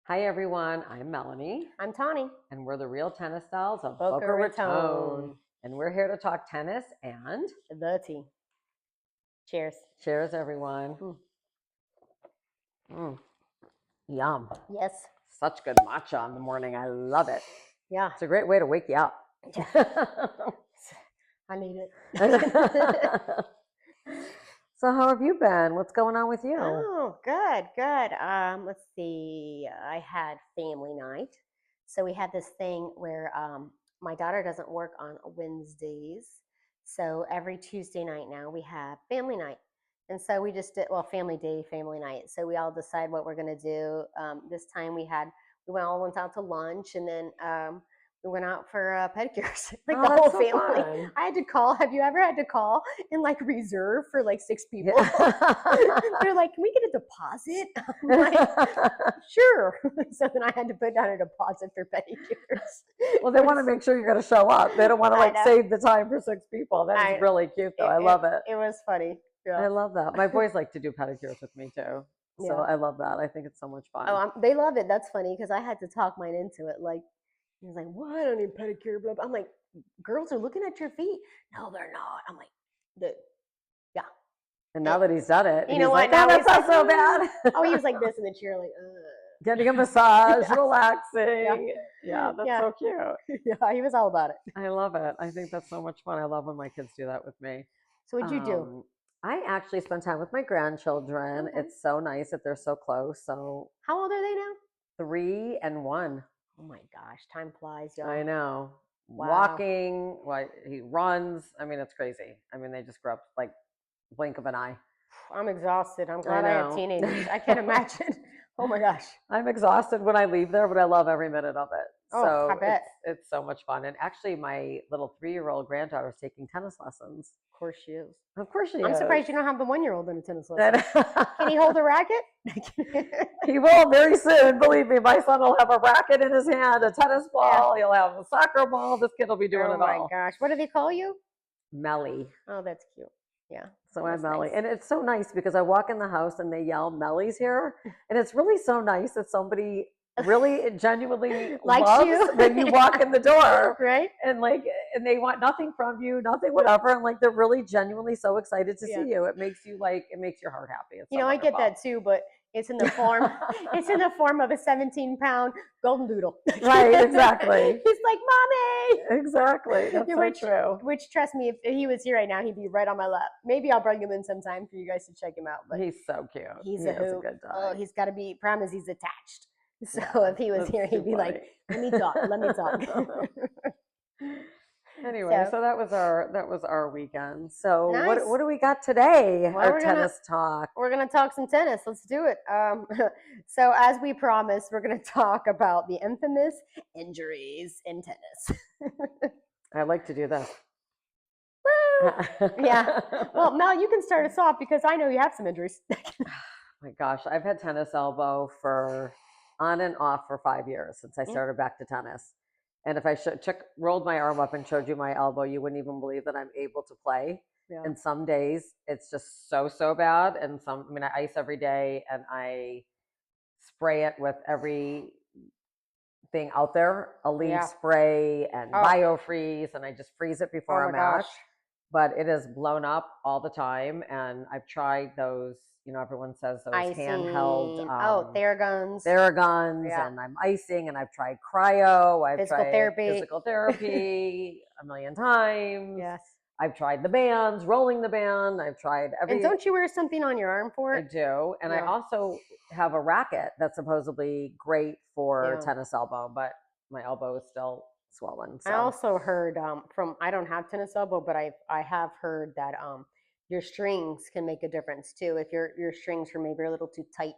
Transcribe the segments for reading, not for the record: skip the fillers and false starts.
Hi everyone, I'm Melanie, I'm Tawny. and we're the real tennis dolls of Boca Raton. And we're here to talk tennis and The tea. Cheers. cheers, everyone. Yum. Yes. Such good matcha in the morning. I love it. Yeah. It's a great way to wake you up. I need it. So how have you been? What's going on with you? Oh, good. Let's see. I had family night. So we had this thing where my daughter doesn't work on Wednesdays. So every Tuesday night now we have family night. And so we just did, family day, family night. So we all decide what we're going to do. This time we all went out to lunch, and then we went out for pedicures, like the whole so family. fun. I had to call. Have you ever had to call and like reserve for like 6 people? They're like, "Can we get a deposit?" I'm like, "Sure." So then I had to put down a deposit for pedicures. Well, they want to make sure you're going to show up. They don't want to save the time for 6 people. That is really cute, though. I love it. It was funny. Yeah. I love that. My boys like to do pedicures with me too. So I love that. I think it's so much fun. Oh, they love it. That's funny because I had to talk mine into it. Like, he was like, "What? I don't need pedicure." Blah, blah. I'm like, "Girls are looking at your feet." No, they're not. I'm like, yeah. And now that he's done it, you know what? Like, now that's not so bad. Oh, he was like this in the chair, like, getting a massage, relaxing. Yeah, that's so cute. Yeah, he was all about it. I love it. I think that's so much fun. I love when my kids do that with me. So what'd you do? I actually spend time with my grandchildren. Okay. It's so nice that they're so close. So how old are they now? 3 and 1. Oh my gosh, time flies, y'all. I know. Wow. Walking, he runs. I mean, it's crazy. I mean, they just grow up like blink of an eye. I'm exhausted. I'm glad I have teenagers. I can't imagine. Oh my gosh. I'm exhausted when I leave there, but I love every minute of it. Oh, I bet. It's so much fun. And actually, my little 3-year-old granddaughter is taking tennis lessons. Of course she is. Of course she is. I'm surprised you don't have the 1-year-old in a tennis lesson. Can he hold a racket? He will very soon. Believe me, my son will have a racket in his hand, a tennis ball. He'll have a soccer ball. This kid will be doing it all. Oh my gosh. What do they call you? Melly. Oh, that's cute. Yeah. So I'm Melly. Nice. And it's so nice because I walk in the house and they yell, "Melly's here." And it's really so nice that somebody really genuinely loves you when you walk in the door. Right. And they want nothing from you, nothing, whatever. And like, they're really genuinely so excited to see you. It makes your heart happy. It's so I get that too, but it's in the form of a 17-pound golden doodle. Right, exactly. He's like, "Mommy." Exactly. That's so true. Which, trust me, if he was here right now, he'd be right on my lap. Maybe I'll bring him in sometime for you guys to check him out. But he's so cute. He's a good dog. Oh, he's got to be. Promise, he's attached. So if he was here, he'd be like, "Let me talk. Let me talk." Anyway, so that was our weekend. So nice. What do we got today? Our tennis talk. We're gonna talk some tennis. Let's do it. So as we promised, we're gonna talk about the infamous injuries in tennis. I like to do this. Yeah. Well, Mel, you can start us off because I know you have some injuries. My gosh, I've had tennis elbow for on and off for 5 years since I started back to tennis. And if I rolled my arm up and showed you my elbow, you wouldn't even believe that I'm able to play. Yeah. And some days it's just so bad. And I ice every day and I spray it with everything out there, Aleve spray and BioFreeze, and I just freeze it before a match. But it is blown up all the time. And I've tried those, everyone says those icing. Handheld. Theraguns. And I'm icing, and I've tried cryo. I've tried physical therapy a million times. Yes. I've tried the bands, rolling the band. I've tried everything. And don't you wear something on your arm for it? I do. And I also have a racket that's supposedly great for tennis elbow, but my elbow is still swollen. So. I also heard I don't have tennis elbow, but I have heard that your strings can make a difference too. If your strings are maybe a little too tight,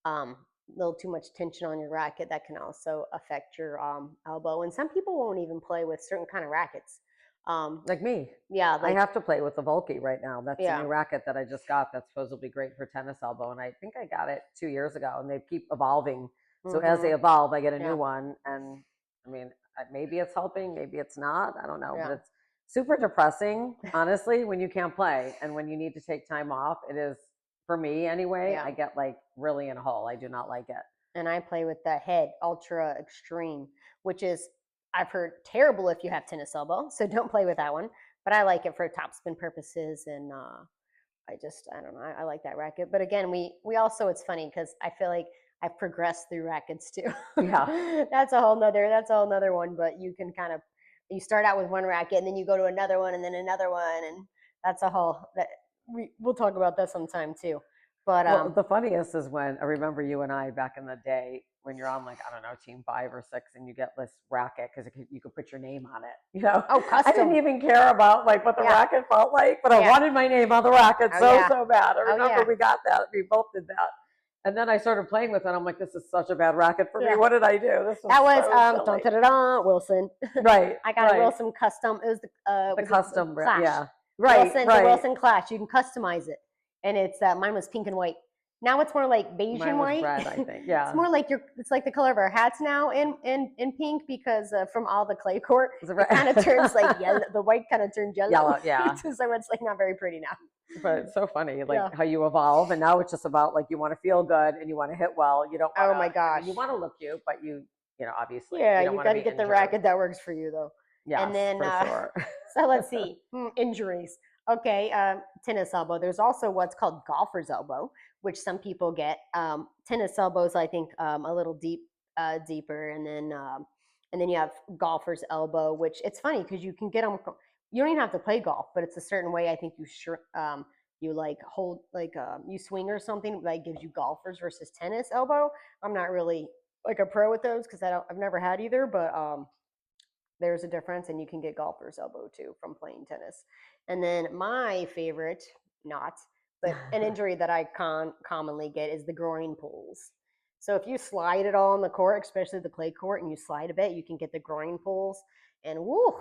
a little too much tension on your racket, that can also affect your elbow. And some people won't even play with certain kind of rackets. Like me. Yeah. I have to play with the Volky right now. That's a new racket that I just got that's supposedly great for tennis elbow. And I think I got it 2 years ago, and they keep evolving. So as they evolve, I get a new one. And maybe it's helping, maybe it's not. I don't know, but it's super depressing, honestly, when you can't play and when you need to take time off. It is, for me anyway, I get like really in a hole. I do not like it. and I play with the head ultra extreme, which is I've heard terrible if you have tennis elbow, so don't play with that one. But I like it for topspin purposes, and I don't know, I like that racket. But again, we also it's funny because I feel like I've progressed through rackets too. Yeah. That's a whole nother one. But you can kind of you start out with one racket and then you go to another one and then another one, and that's a whole that we'll talk about that sometime too. But Well, the funniest is when I remember you and I back in the day when you're on like, I don't know, team 5 or 6 and you get this racket because you could put your name on it. oh, I didn't custom. even care about like what the Yeah. racket felt like, but I Yeah. wanted my name on the racket Oh, so, yeah. so bad. I Oh, remember yeah. we got that. We both did that. And then I started playing with it. I'm like, this is such a bad racket for me. Yeah. What did I do? This was That was so dun, silly. dun, dun, dun, Wilson. Right. I got a Right. Wilson custom. It was the The was it the custom, Clash. yeah. Right. Wilson, the Right. Wilson Clash. You can customize it, and it's mine was pink and white. Now it's more like beige Mine and was white. red, I think. It's Yeah. more like it's like the color of our hats now in pink because from all the clay court, Is it it right? kind of turns like yellow. The white kind of turns yellow. Yellow, yeah. So it's like not very pretty now. But it's so funny, like Yeah. how you evolve, and now it's just about like you want to feel good and you want to hit well. You don't. Oh Wanna, my I gosh. mean, you want to look cute, but you know, obviously, Yeah, you don't you want got to to be get the injured. racket that works for you though. Yes, And then for sure. so let's see injuries. Okay, tennis elbow. There's also what's called golfer's elbow, which some people get. Tennis elbows, I think, a little deeper, and then you have golfer's elbow, which it's funny because you can get them. You don't even have to play golf, but it's a certain way. I think you like hold like you swing or something that gives you golfers versus tennis elbow. I'm not really like a pro with those because I've never had either, but there's a difference, and you can get golfer's elbow too from playing tennis. And then my favorite, not, but an injury that I commonly get is the groin pulls. So if you slide it all on the court, especially the clay court, and you slide a bit, you can get the groin pulls, and woo,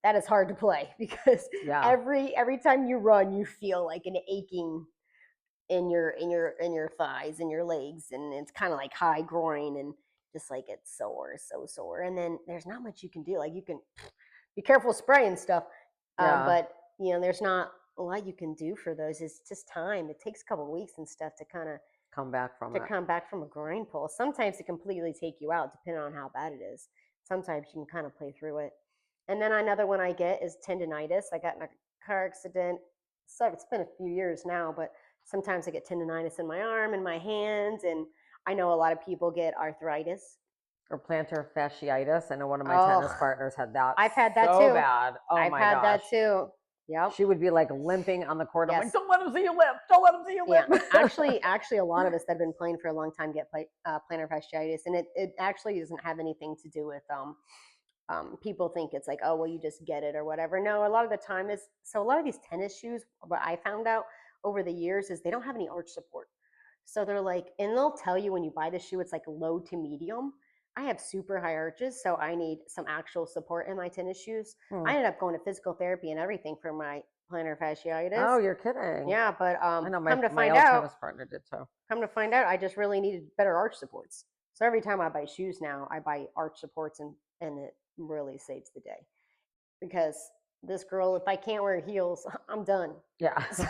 that is hard to play because Yeah. every time you run, you feel like an aching in your thighs and your legs, and it's kind of like high groin, and just like it's sore, so sore. And then there's not much you can do. Like you can be careful spraying stuff, Yeah. but there's not a lot you can do for those. It's just time. It takes a couple of weeks and stuff to kind of Come back from it. come back from a groin pull. Sometimes it completely take you out, depending on how bad it is. Sometimes you can kind of play through it. And then another one I get is tendonitis. I got in a car accident. So it's been a few years now, but sometimes I get tendonitis in my arm and my hands, and I know a lot of people get arthritis. Or plantar fasciitis. I know one of my Oh, tennis partners had that. I've had that so too. bad. Oh I've my had gosh. that too. Yep. She would be like limping on the court. I'm Yes. like, don't let him see you limp. Don't let him see you Yeah, limp. actually, a lot of us that have been playing for a long time get plantar fasciitis, and it actually doesn't have anything to do with people think it's like, oh well, you just get it or whatever. No, a lot of the time is so. A lot of these tennis shoes, what I found out over the years is they don't have any arch support. So they're like, and they'll tell you when you buy the shoe, it's like low to medium. I have super high arches, so I need some actual support in my tennis shoes. I ended up going to physical therapy and everything for my plantar fasciitis. Oh, you're kidding. Yeah, but I know my come to old find out, tennis partner did so. I just really needed better arch supports. So every time I buy shoes now, I buy arch supports, and it really saves the day. Because this girl, if I can't wear heels, I'm done. Yeah. So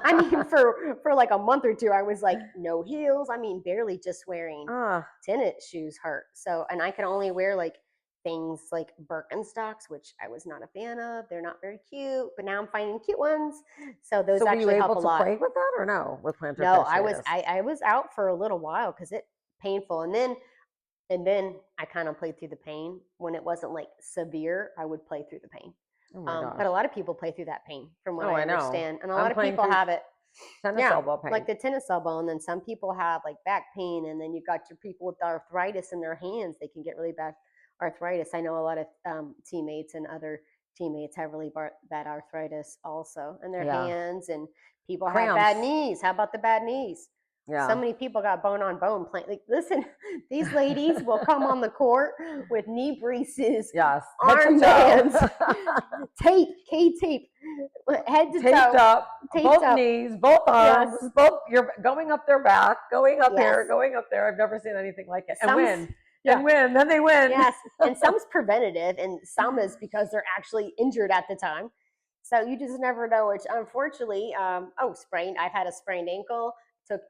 I mean, for like a month or two, I was like, no heels. I mean, barely just wearing tennis shoes hurt. So, and I can only wear like things like Birkenstocks, which I was not a fan of. They're not very cute, but now I'm finding cute ones. So those so were actually you help able a to lot. play with that or no? With plantar No, fasciitis? I was out for a little while because it painful, and then I kind of played through the pain. When it wasn't like severe, I would play through the pain. Oh my gosh. But a lot of people play through that pain, from what Oh, I I know. understand, and a I'm lot of playing people through have it. tennis elbow pain. Like the tennis elbow, and then some people have like back pain, and then you've got your people with arthritis in their hands. They can get really bad arthritis. I know a lot of teammates and other teammates have really bad arthritis also in their Yeah. hands, and people have Cramps. bad knees. How about the bad knees? Yeah. So many people got bone on bone playing. Like, listen, these ladies will come on the court with knee braces, Yes. armbands, tape, K-tape, head to Taped toe, up, taped both up. knees, both arms, Yes. both. You're going up their back, going up here, Yes. going up there. I've never seen anything like it. And Some's- win. yeah. And win. Then they win. Yes, and some's preventative, and some is because they're actually injured at the time. So you just never know. Which unfortunately, sprained. I've had a sprained ankle.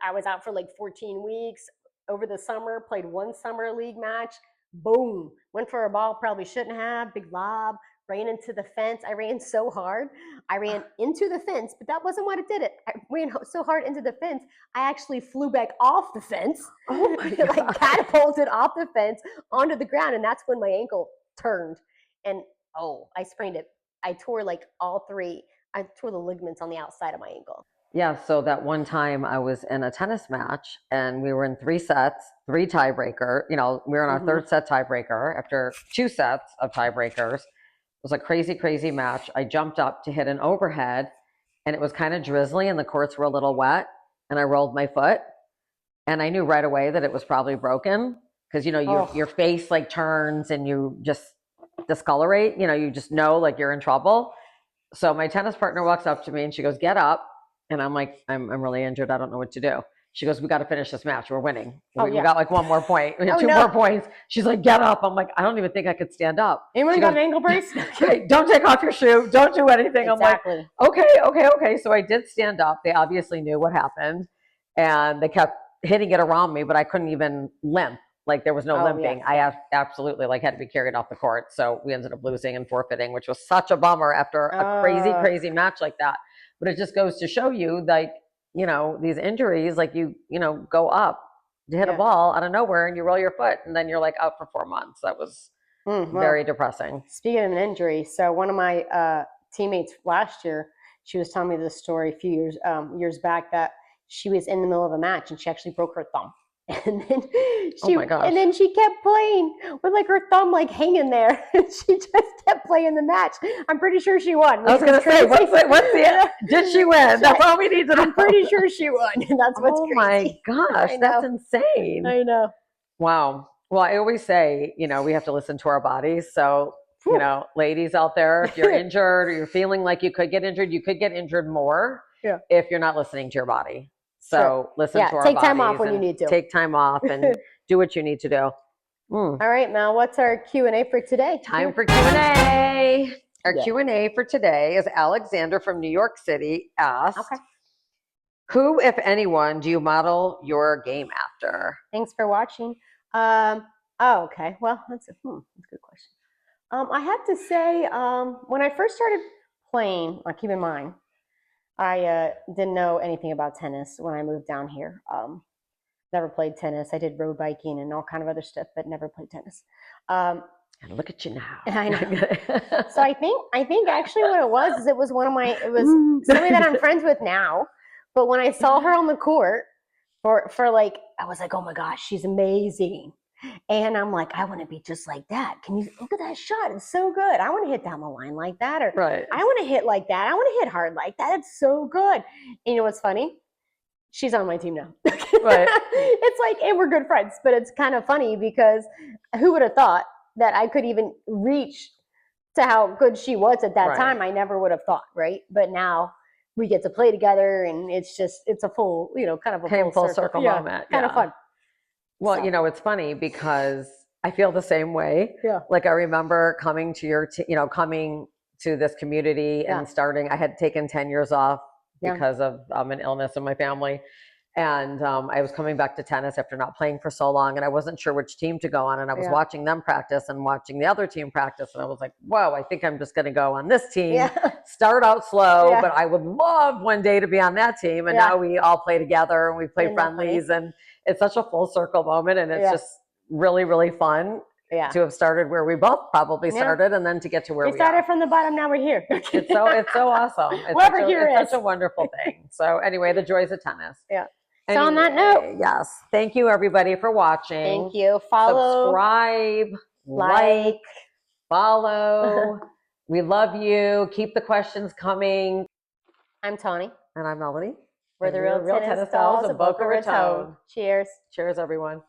I was out for like 14 weeks. over the summer, played one summer league match. Boom, went for a ball probably shouldn't have. Big lob, ran into the fence. I ran so hard. I ran into the fence, but that wasn't what it did. I ran so hard into the fence, I actually flew back off the fence, Oh my like God. catapulted off the fence onto the ground, and that's when my ankle turned, and I sprained it. I tore like all three. I tore the ligaments on the outside of my ankle. Yeah, so that one time I was in a tennis match and we were in 3 sets, 3 tiebreaker. We were in our third set tiebreaker after 2 sets of tiebreakers. It was a crazy, crazy match. I jumped up to hit an overhead and it was kind of drizzly and the courts were a little wet and I rolled my foot and I knew right away that it was probably broken because, your face like turns and you just discolorate, you just know like you're in trouble. So my tennis partner walks up to me and she goes, "Get up." And I'm like, I'm really injured. I don't know what to do. She goes, "We got to finish this match. We're winning. We got like one more point. We have two more points." She's like, "Get up." I'm like, I don't even think I could stand up. Anyone got an ankle brace? "Okay, don't take off your shoe. Don't do anything." Exactly. I'm like, okay. So I did stand up. They obviously knew what happened. And they kept hitting it around me, but I couldn't even limp. Like there was no limping. Yeah. I absolutely had to be carried off the court. So we ended up losing and forfeiting, which was such a bummer after a crazy, crazy match like that. But it just goes to show you, like, these injuries, like you go up to hit a ball out of nowhere and you roll your foot and then you're like out for 4 months. That was very depressing. Speaking of an injury, so one of my teammates last year, she was telling me this story a few years back that she was in the middle of a match and she actually broke her thumb. And then she kept playing with like her thumb like hanging there. And she just kept playing the match. I'm pretty sure she won. I was gonna say, what's the did she win? That's all we need to know. I'm pretty sure she won. That's what's crazy. Oh my gosh, that's insane. I know. Wow. Well, I always say, we have to listen to our bodies. So, ladies out there, if you're injured or you're feeling like you could get injured more if you're not listening to your body. So listen to our bodies. Take time off when you need to. Take time off and do what you need to do. All right, Mel, what's our Q&A for today? Time for Q&A. Our Q&A for today is Alexander from New York City asked, who, if anyone, do you model your game after? Thanks for watching. Okay. Well, that's a good question. I have to say, when I first started playing, keep in mind, I didn't know anything about tennis when I moved down here. Never played tennis. I did road biking and all kind of other stuff, but never played tennis. And look at you now. I know. So I think actually what it was is it was somebody that I'm friends with now. But when I saw her on the court for like, I was like, oh my gosh, she's amazing. And I'm like, I want to be just like that. Can you look at that shot? It's so good. I want to hit down the line like that. Or I want to hit like that. I want to hit hard like that. It's so good. And you know what's funny? She's on my team now. It's like, and we're good friends, but it's kind of funny because who would have thought that I could even reach to how good she was at that time? I never would have thought, right? But now we get to play together and it's a full, kind of a full circle moment. Kind of fun. Well, it's funny because I feel the same way. Yeah. Like I remember coming to coming to this community and starting, I had taken 10 years off because of an illness in my family. And I was coming back to tennis after not playing for so long and I wasn't sure which team to go on. And I was watching them practice and watching the other team practice. And I was like, whoa, I think I'm just going to go on this team, start out slow, but I would love one day to be on that team. And now we all play together and we play friendlies and it's such a full circle moment. And it's just really, really fun to have started where we both probably started and then to get to where we started from the bottom. Now we're here. It's so awesome. It's such a wonderful thing. So anyway, the joys of tennis. Yeah. So on that note, yes, thank you everybody for watching. Thank you. Follow, subscribe, like, follow. We love you. Keep the questions coming. I'm Tony. And I'm Melanie. We're the real tennis dolls of Boca Raton. Cheers. Cheers, everyone.